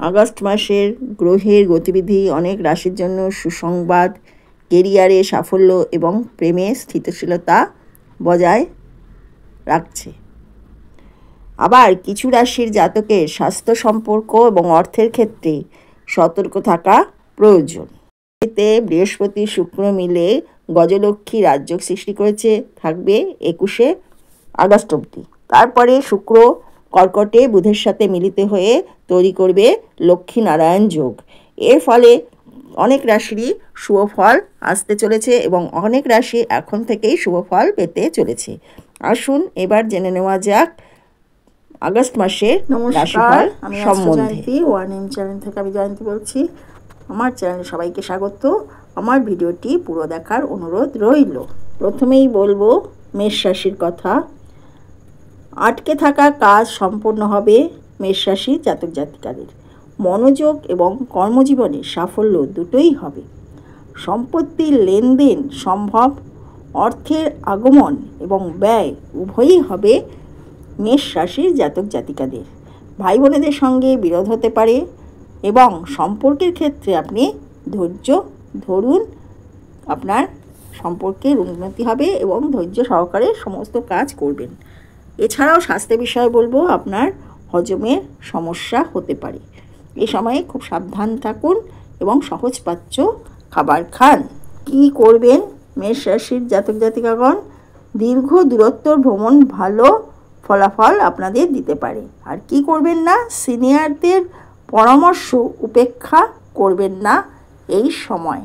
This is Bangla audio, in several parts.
আগস্ট মাসের গ্রহের গতিবিধি অনেক রাশির জন্য সুসংবাদ, কেরিয়ারে সাফল্য এবং প্রেমে স্থিতিশীলতা বজায় রাখছে। আবার কিছু রাশির জাতকের স্বাস্থ্য সম্পর্ক এবং অর্থের ক্ষেত্রে সতর্ক থাকা প্রয়োজন। এতে বৃহস্পতি শুক্র মিলে গজলক্ষ্মী রাজযোগ সৃষ্টি করেছে, থাকবে 21শে আগস্ট অবধি। তারপরে শুক্র কর্কটে বুধের সাথে মিলিত হয়ে তৈরি করবে লক্ষ্মীনারায়ণ যোগ। এর ফলে অনেক রাশিরই শুভ ফল আসতে চলেছে এবং অনেক রাশি এখন থেকেই শুভ ফল পেতে চলেছে। আসুন এবার জেনে নেওয়া যাক আগস্ট মাসের রাশিফল সম্বন্ধে। ওয়ান চ্যানেল থেকে আমি জয়ন্তী বলছি। আমার চ্যানেলে সবাইকে স্বাগত। আমার ভিডিওটি পুরো দেখার অনুরোধ রইল। প্রথমেই বলবো মেষ রাশির কথা। আটকে থাকা কাজ সম্পূর্ণ হবে মেষ রাশির জাতক জাতিকাদের। মনোযোগ এবং কর্মজীবনে সাফল্য দুটোই হবে। সম্পত্তির লেনদেন সম্ভব, অর্থের আগমন এবং ব্যয় উভয়ই হবে মেষ রাশির জাতক জাতিকাদের। ভাই বোনেদের সঙ্গে বিরোধ হতে পারে এবং সম্পর্কের ক্ষেত্রে আপনি ধৈর্য ধরুন, আপনার সম্পর্কের উন্নতি হবে এবং ধৈর্য সহকারে সমস্ত কাজ করবেন। এছাড়াও স্বাস্থ্য বিষয়ে বলবো, আপনার হজমের সমস্যা হতে পারে। এই সময়ে খুব সাবধান থাকুন এবং সহজপাচ্য খাবার খান। কি করবেন মেষ রাশির জাতক জাতিকাগণ? দীর্ঘ দূরত্বর ভ্রমণ ভালো ফলাফল আপনাদের দিতে পারে। আর কি করবেন না? সিনিয়রদের পরামর্শ উপেক্ষা করবেন না এই সময়।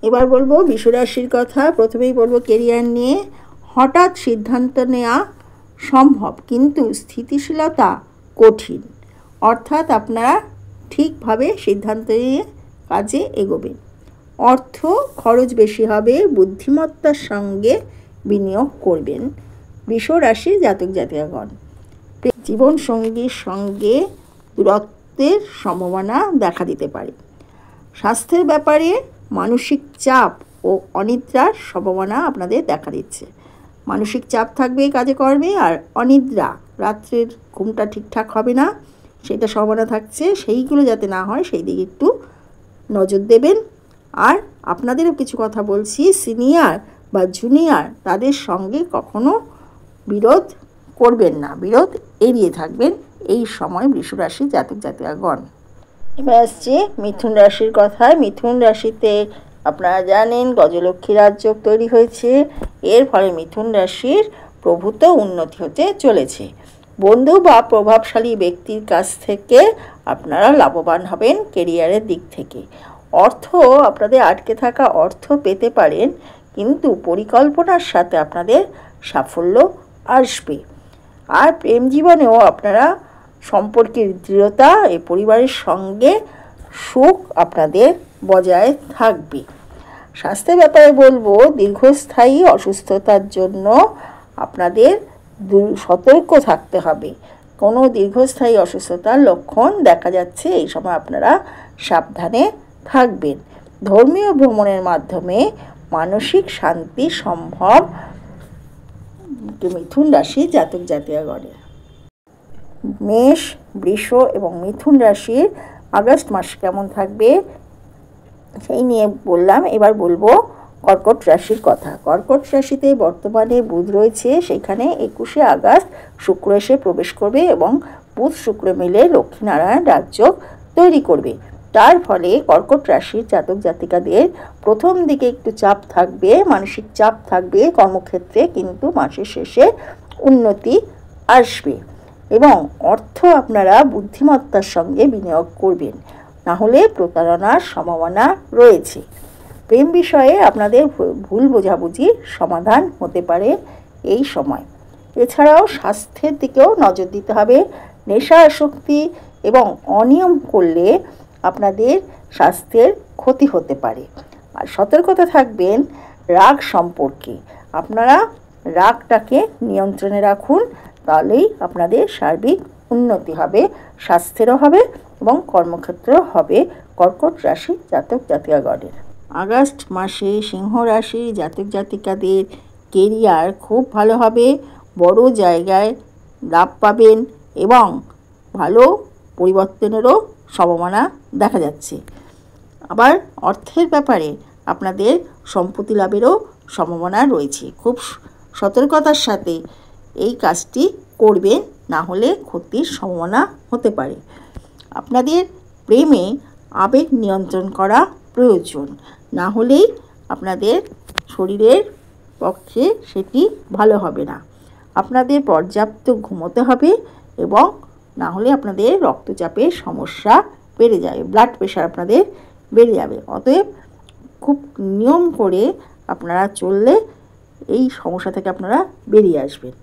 এবার বলবো বৃষ রাশির কথা। প্রথমেই বলবো কেরিয়ার নিয়ে। হঠাৎ সিদ্ধান্ত নেওয়া সম্ভব কিন্তু স্থিতিশীলতা কঠিন, অর্থাৎ আপনারা ঠিকভাবে সিদ্ধান্ত নিয়ে কাজে এগোবেন। অর্থ খরচ বেশি হবে, বুদ্ধিমত্তার সঙ্গে বিনিয়োগ করবেন বৃষ রাশির জাতক জাতিকাগণ। জীবনসঙ্গীর সঙ্গে দূরত্বের সম্ভাবনা দেখা দিতে পারে। স্বাস্থ্যের ব্যাপারে মানসিক চাপ ও অনিদ্রার সম্ভাবনা আপনাদের দেখা দিচ্ছে। মানসিক চাপ থাকবে কাজে কর্মে, আর অনিদ্রা, রাত্রের ঘুমটা ঠিকঠাক হবে না, সেটা সম্ভাবনা থাকছে। সেইগুলো যাতে না হয় সেই দিকে একটু নজর দেবেন। আর আপনাদেরও কিছু কথা বলছি, সিনিয়র বা জুনিয়র তাদের সঙ্গে কখনো বিরোধ করবেন না, বিরোধ এড়িয়ে থাকবেন এই সময় বৃষ রাশি জাতক জাতিকাগণ। এবার আসছে মিথুন রাশির কথায়। মিথুন রাশিতে আপনারা জানেন গজলক্ষ্মী রাজযোগ তৈরি হয়েছে। এর ফলে মিথুন রাশির প্রভূত উন্নতি হতে চলেছে। বন্ধু বা প্রভাবশালী ব্যক্তির কাছ থেকে আপনারা লাভবান হবেন কেরিয়ারের দিক থেকে। অর্থ, আপনাদের আটকে থাকা অর্থ পেতে পারেন, কিন্তু পরিকল্পনার সাথে আপনাদের সাফল্য আসবে। আর প্রেম জীবনেও আপনারা সম্পর্কের দৃঢ়তা, এই পরিবারের সঙ্গে সুখ আপনাদের বজায় থাকবে। স্বাস্থ্যের ব্যাপারে বলবো, দীর্ঘস্থায়ী অসুস্থতার জন্য আপনাদের সতর্ক থাকতে হবে। কোনো দীর্ঘস্থায়ী অসুস্থতার লক্ষণ দেখা যাচ্ছে, এই সময় আপনারা সাবধানে থাকবেন। ধর্মীয় ভ্রমণের মাধ্যমে মানসিক শান্তি সম্ভব মিথুন রাশি জাতক জাতিকাগণের। মেষ, বৃষ এবং মিথুন রাশির আগস্ট মাস কেমন থাকবে সেই নিয়ে বললাম। এবার বলবো কর্কট রাশির কথা। কর্কট রাশিতে বর্তমানে বুধ রয়েছে, সেখানে 21শে আগস্ট শুক্র এসে প্রবেশ করবে এবং বুধ শুক্র মিলে লক্ষ্মীনারায়ণ রাজযোগ তৈরি করবে। তার ফলে কর্কট রাশির জাতক জাতিকাদের প্রথম দিকে একটু চাপ থাকবে, মানসিক চাপ থাকবে কর্মক্ষেত্রে, কিন্তু মাসের শেষে উন্নতি আসবে এবং অর্থ আপনারা বুদ্ধিমত্তার সঙ্গে বিনিয়োগ করবেন, না হলে প্রতারণার সম্ভাবনা রয়েছে। প্রেম বিষয়ে আপনাদের ভুল বোঝাবুঝির সমাধান হতে পারে এই সময়। এছাড়াও স্বাস্থ্যের দিকেও নজর দিতে হবে। নেশা আসক্তি এবং অনিয়ম করলে আপনাদের স্বাস্থ্যের ক্ষতি হতে পারে। আর সতর্কতা থাকবেন রাগ সম্পর্কে। আপনারা রাগটাকে নিয়ন্ত্রণে রাখুন, তাহলেই আপনাদের সার্বিক উন্নতি হবে, স্বাস্থ্যেরও হবে এবং কর্মক্ষেত্রেও হবে কর্কট রাশি জাতক জাতিকাগণের। আগস্ট মাসে সিংহ রাশি জাতক জাতিকাদের কেরিয়ার খুব ভালো হবে, বড় জায়গায় লাভ পাবেন এবং ভালো পরিবর্তনেরও সম্ভাবনা দেখা যাচ্ছে। আবার অর্থের ব্যাপারে আপনাদের সম্পত্তি লাভেরও সম্ভাবনা রয়েছে। খুব সতর্কতার সাথে এই কাজটি করবেন, না হলে ক্ষতির সম্ভাবনা হতে পারে। আপনাদের প্রেমে আবেগ নিয়ন্ত্রণ করা প্রয়োজন, না হলেই আপনাদের শরীরের পক্ষে সেটি ভালো হবে না। আপনাদের পর্যাপ্ত ঘুমোতে হবে এবং না হলে আপনাদের রক্তচাপের সমস্যা বেড়ে যাবে, ব্লাড প্রেশার আপনাদের বেড়ে যাবে। অতএব খুব নিয়ম করে আপনারা চললে এই সমস্যা থেকে আপনারা বেরিয়ে আসবেন।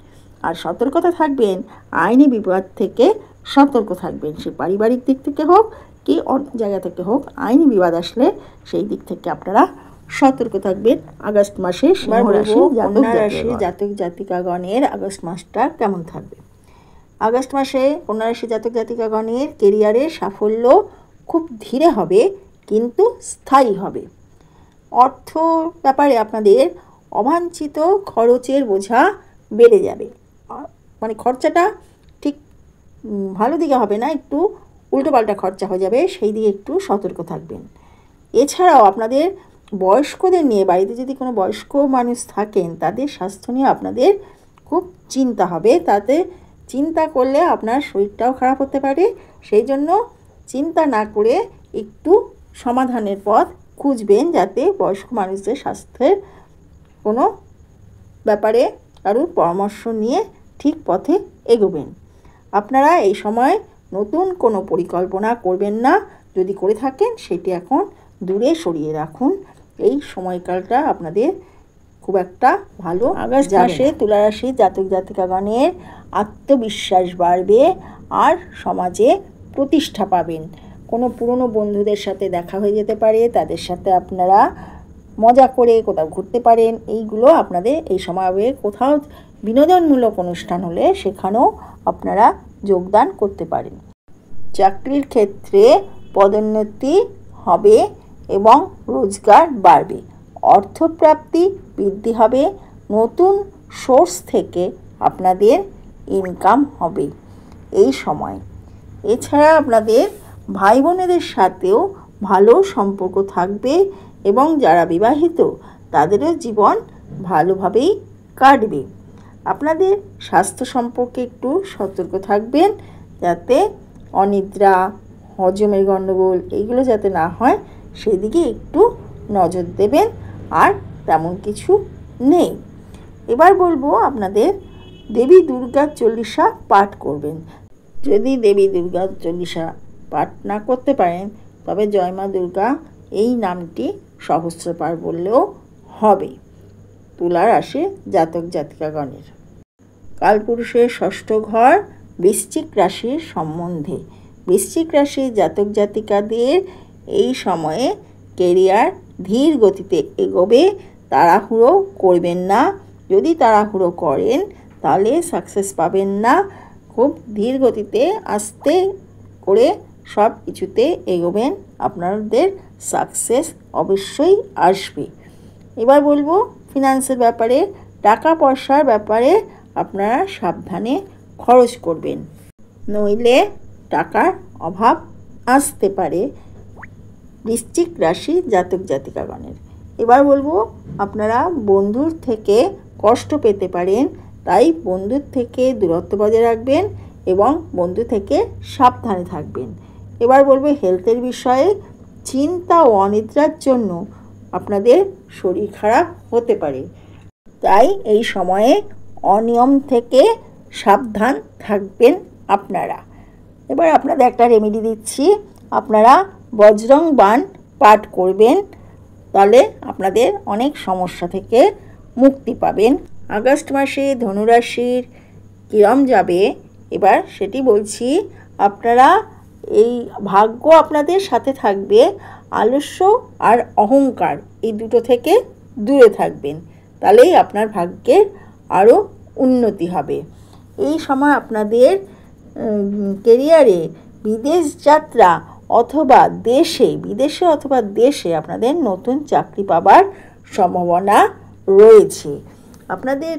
আর সতর্কতা থাকবেন, আইনি বিবাদ থেকে সতর্ক থাকবেন। সে পারিবারিক দিক থেকে হোক কি অন্য জায়গা থেকে হোক, আইনি বিবাদ আসলে সেই দিক থেকে আপনারা সতর্ক থাকবেন। আগস্ট মাসে কন্যা রাশি জাতক জাতিকাগণের আগস্ট মাসটা কেমন থাকবে? আগস্ট মাসে কন্যা রাশি জাতক জাতিকাগণের কেরিয়ারের সাফল্য খুব ধীরে হবে, কিন্তু স্থায়ী হবে। অর্থ ব্যাপারে আপনাদের অবাঞ্ছিত খরচের বোঝা বেড়ে যাবে, মানে খরচাটা ঠিক ভালো দিকে হবে না, একটু উল্টোপাল্টা খরচা হয়ে যাবে, সেই দিকে একটু সতর্ক থাকবেন। এছাড়াও আপনাদের বয়স্কদের নিয়ে, বাড়িতে যদি কোনো বয়স্ক মানুষ থাকেন তাদের স্বাস্থ্য নিয়ে আপনাদের খুব চিন্তা হবে। তাতে চিন্তা করলে আপনার শরীরটাও খারাপ হতে পারে। সেই জন্য চিন্তা না করে একটু সমাধানের পথ খুঁজবেন, যাতে বয়স্ক মানুষদের স্বাস্থ্যের কোনো ব্যাপারে কারোর পরামর্শ নিয়ে ঠিক পথে এগোবেন। আপনারা এই সময় নতুন কোনো পরিকল্পনা করবেন না, যদি করে থাকেন সেটি এখন দূরে সরিয়ে রাখুন। এই সময়কালটা আপনাদের খুব একটা ভালো। আগস্ট মাসে তুলা রাশি জাতক জাতিকাগণের আত্মবিশ্বাস বাড়বে আর সমাজে প্রতিষ্ঠা পাবেন। কোনো পুরনো বন্ধুদের সাথে দেখা হয়ে যেতে পারে, তাদের সাথে আপনারা মজা করে কোথাও ঘুরতে পারেন। এইগুলো আপনাদের এই সময় হবে। কোথাও বিনোদনমূলক অনুষ্ঠান হলে সেখানেও আপনারা যোগদান করতে পারেন। চাকরির ক্ষেত্রে পদোন্নতি হবে এবং রোজগার বাড়বে। অর্থপ্রাপ্তি বৃদ্ধি হবে, নতুন সোর্স থেকে আপনাদের ইনকাম হবে এই সময়। এছাড়া আপনাদের ভাই বোনেদের সাথেও ভালো সম্পর্ক থাকবে এবং যারা বিবাহিত তাদেরও জীবন ভালোভাবেই কাটবে। আপনাদের স্বাস্থ্য সম্পর্কে একটু সতর্ক থাকবেন, যাতে অনিদ্রা, হজমের গণ্ডগোল এইগুলো যাতে না হয়, সেদিকে একটু নজর দেবেন। আর তেমন কিছু নেই। এবার বলবো আপনাদের দেবী দুর্গার চল্লিশা পাঠ করবেন। যদি দেবী দুর্গার চল্লিশা পাঠ না করতে পারেন তবে জয় মা দুর্গা এই নামটি সহস্রবার বললেও হবে। তুলা রাশি জাতক জাতিকাগণের কালপুরুষের ষষ্ঠ ঘর বৃশ্চিক রাশির সম্বন্ধে। বৃশ্চিক রাশির জাতক জাতিকাদের এই সময়ে কেরিয়ার ধীর গতিতে এগোবে, তাড়াহুড়ো করবেন না। যদি তাড়াহুড়ো করেন তাহলে সাকসেস পাবেন না। খুব ধীর গতিতে আস্তে করে সব কিছুতে এগোবেন, আপনাদের সাকসেস অবশ্যই আসবে। এবার বলবো ফিনান্সের ব্যাপারে। টাকা পয়সার ব্যাপারে আপনারা সাবধানে খরচ করবেন, নইলে টাকার অভাব আসতে পারে বৃশ্চিক রাশি জাতক জাতিকাগণের। এবার বলবো আপনারা বন্ধুর থেকে কষ্ট পেতে পারেন, তাই বন্ধুর থেকে দূরত্ব বজায় রাখবেন এবং বন্ধু থেকে সাবধানে থাকবেন। এবার বলবো হেলথের বিষয়ে। চিন্তা ও অনিদ্রার জন্য আপনাদের শরীর খারাপ হতে পারে, তাই এই সময়ে অনিয়ম থেকে সাবধান থাকবেন আপনারা। এবার আপনাদের একটা রেমেডি দিচ্ছি, আপনারা বজরং বাণ পাঠ করবেন, তাহলে আপনাদের অনেক সমস্যা থেকে মুক্তি পাবেন। আগস্ট মাসে ধনুরাশির কিরম যাবে এবার সেটি বলছি। আপনারা এই ভাগ্য আপনাদের সাথে থাকবে, আলস্য আর অহংকার এই দুটো থেকে দূরে থাকবেন, তাহলেই আপনার ভাগ্যের আরও উন্নতি হবে। এই সময় আপনাদের কেরিয়ারে বিদেশ যাত্রা অথবা বিদেশে অথবা দেশে আপনাদের নতুন চাকরি পাবার সম্ভাবনা রয়েছে। আপনাদের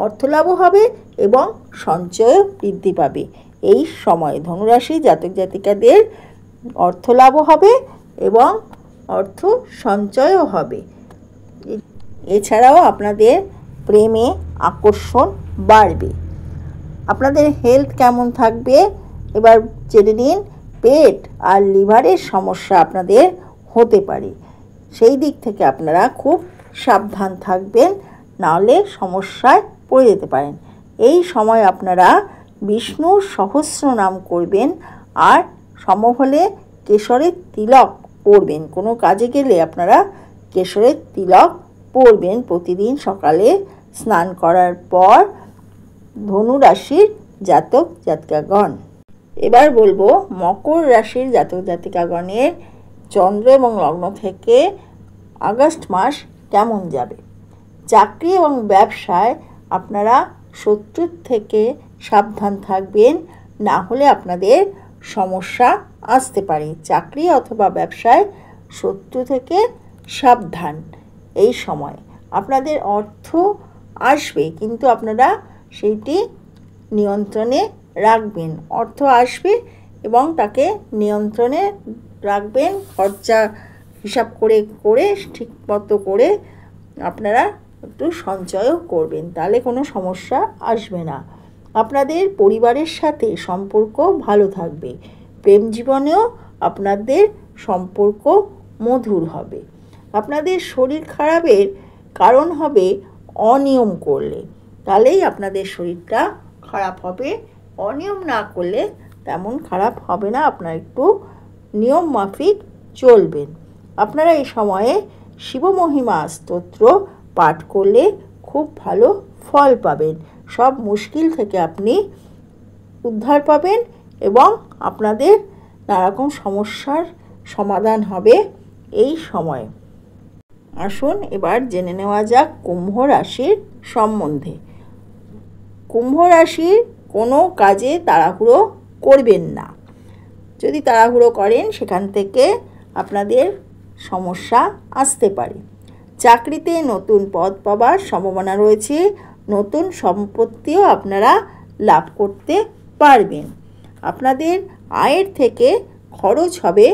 অর্থলাভও হবে এবং সঞ্চয়ও বৃদ্ধি পাবে। এই সময় ধনুরাশি জাতক জাতিকাদের অর্থ লাভও হবে এবং অর্থ সঞ্চয়ও হবে। এছাড়াও আপনাদের প্রেমে আকর্ষণ বাড়বে। আপনাদের হেলথ কেমন থাকবে এবার জেনে নিন। পেট আর লিভারের সমস্যা আপনাদের হতে পারে, সেই দিক থেকে আপনারা খুব সাবধান থাকবেন, নাহলে সমস্যায় পড়ে যেতে পারেন। এই সময় আপনারা বিষ্ণুর সহস্র নাম করবেন আর সম্ভব হলে কেশরের তিলক পরবেন। কোনো কাজে গেলে আপনারা কেশরের তিলক পরবেন প্রতিদিন সকালে স্নান করার পর। ধনু রাশির জাতক জাতিকাগণ, এবার বলবো মকর রাশির জাতক জাতিকাগণের চন্দ্র এবং লগ্ন থেকে আগস্ট মাস কেমন যাবে। চাকরি এবং ব্যবসায় আপনারা শত্রুর থেকে সাবধান থাকবেন, না হলে আপনাদের সমস্যা আসতে পারে। চাকরি অথবা ব্যবসায় শত্রু থেকে সাবধান। এই সময় আপনাদের অর্থ আসবে, কিন্তু আপনারা সেইটি নিয়ন্ত্রণে রাখবেন। অর্থ আসবে এবং তাকে নিয়ন্ত্রণে রাখবেন। খরচা হিসাব করে করে ঠিকমতো করে আপনারা একটু সঞ্চয়ও করবেন, তাহলে কোনো সমস্যা আসবে না। আপনাদের পরিবারের সাথে সম্পর্ক ভালো থাকবে। প্রেম জীবনেও আপনাদের সম্পর্ক মধুর হবে। আপনাদের শরীর খারাপের কারণ হবে অনিয়ম করলে, তাহলেই আপনাদের শরীরটা খারাপ হবে। অনিয়ম না করলে তেমন খারাপ হবে না, আপনারা একটু নিয়ম মাফিক চলবেন। আপনারা এই সময়ে শিবমহিমা স্তোত্র পাঠ করলে খুব ভালো ফল পাবেন। সব মুশকিল থেকে আপনি উদ্ধার পাবেন এবং আপনাদের নানারকম সমস্যার সমাধান হবে এই সময়ে। আসুন এবার জেনে নেওয়া যাক কুম্ভ রাশির সম্বন্ধে। কুম্ভ রাশির কোনো কাজে তাড়াহুড়ো করবেন না। যদি তাড়াহুড়ো করেন সেখান থেকে আপনাদের সমস্যা আসতে পারে। চাকরিতে নতুন পদ পাবার সম্ভাবনা রয়েছে। নতুন সম্পত্তিও আপনারা লাভ করতে পারবেন। আপনাদের আয়ের থেকে খরচ হবে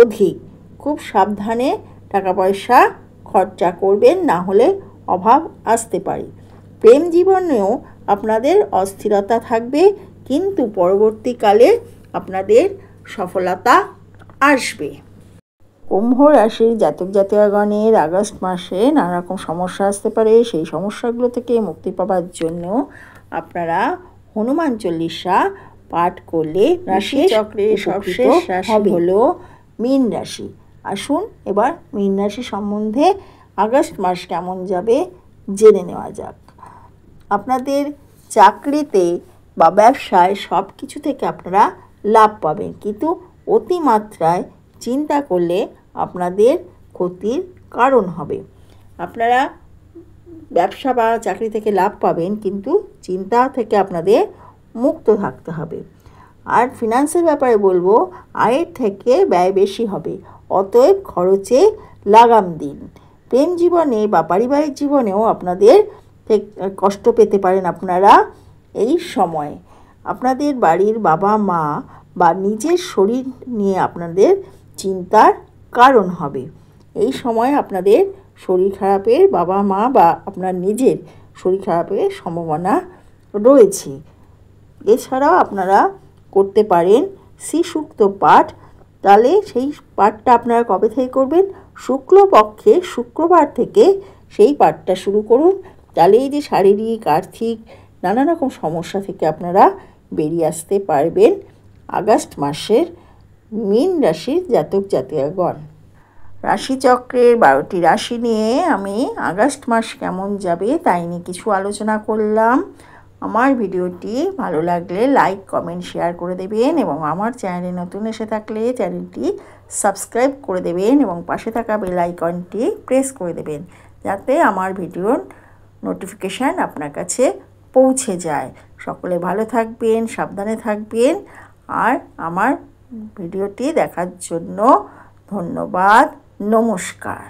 অধিক। খুব সাবধানে টাকা পয়সা খরচা করবেন, না হলে অভাব আসতে পারে। প্রেম জীবনেও আপনাদের অস্থিরতা থাকবে, কিন্তু পরবর্তীকালে আপনাদের সফলতা আসবে। কুম্ভ রাশির জাতক জাতিকাগণের আগস্ট মাসে নানা রকম সমস্যা আসতে পারে। সেই সমস্যাগুলো থেকে মুক্তি পাওয়ার জন্য আপনারা হনুমান চল্লিশা পাঠ করলে রাশি চক্রের সবশেষ রাশি হলো মীন রাশি। আসুন এবার মীন রাশি সম্বন্ধে আগস্ট মাস কেমন যাবে জেনে নেওয়া যাক। আপনাদের চাকরিতে বা ব্যবসায় সব কিছু থেকে আপনারা লাভ পাবেন, কিন্তু অতিমাত্রায় চিন্তা করলে আপনাদের ক্ষতির কারণ হবে। আপনারা ব্যবসা বা চাকরি থেকে লাভ পাবেন, কিন্তু চিন্তা থেকে আপনাদের মুক্ত থাকতে হবে। আর ফিনান্সের ব্যাপারে বলবো, আয়ের থেকে ব্যয় বেশি হবে, অতএব খরচে লাগাম দিন। প্রেম জীবনে বা পারিবারিক জীবনেও আপনাদের কষ্ট পেতে পারেন আপনারা এই সময়। আপনাদের বাড়ির বাবা মা বা নিজের শরীর নিয়ে আপনাদের চিন্তার কারণ হবে। এই সময় আপনাদের শরীর খারাপের, বাবা মা বা আপনার নিজের শরীর খারাপের সম্ভাবনা রয়েছে। এছাড়াও আপনারা করতে পারেন শ্রী সূক্ত পাঠ। তাহলে সেই পাঠটা আপনারা কবে থেকে করবেন? শুক্লপক্ষে শুক্রবার থেকে সেই পাঠটা শুরু করুন। তাহলে এই যে শারীরিক, আর্থিক নানা রকম সমস্যা থেকে আপনারা বেরিয়ে আসতে পারবেন। আগস্ট মাসের মীন রাশির জাতক জাতিকাগণ, রাশিচক্রের 12টি রাশি নিয়ে আমি আগস্ট মাস কেমন যাবে তাই নিয়ে কিছু আলোচনা করলাম। আমার ভিডিওটি ভালো লাগলে লাইক, কমেন্ট, শেয়ার করে দেবেন এবং আমার চ্যানেলে নতুন এসে থাকলে চ্যানেলটি সাবস্ক্রাইব করে দেবেন এবং পাশে থাকা বেল আইকনটি প্রেস করে দেবেন, যাতে আমার ভিডিওর নোটিফিকেশান আপনার কাছে পৌঁছে যায়। সকলে ভালো থাকবেন, সাবধানে থাকবেন। আর আমার ভিডিওটি দেখার জন্য ধন্যবাদ। নমস্কার।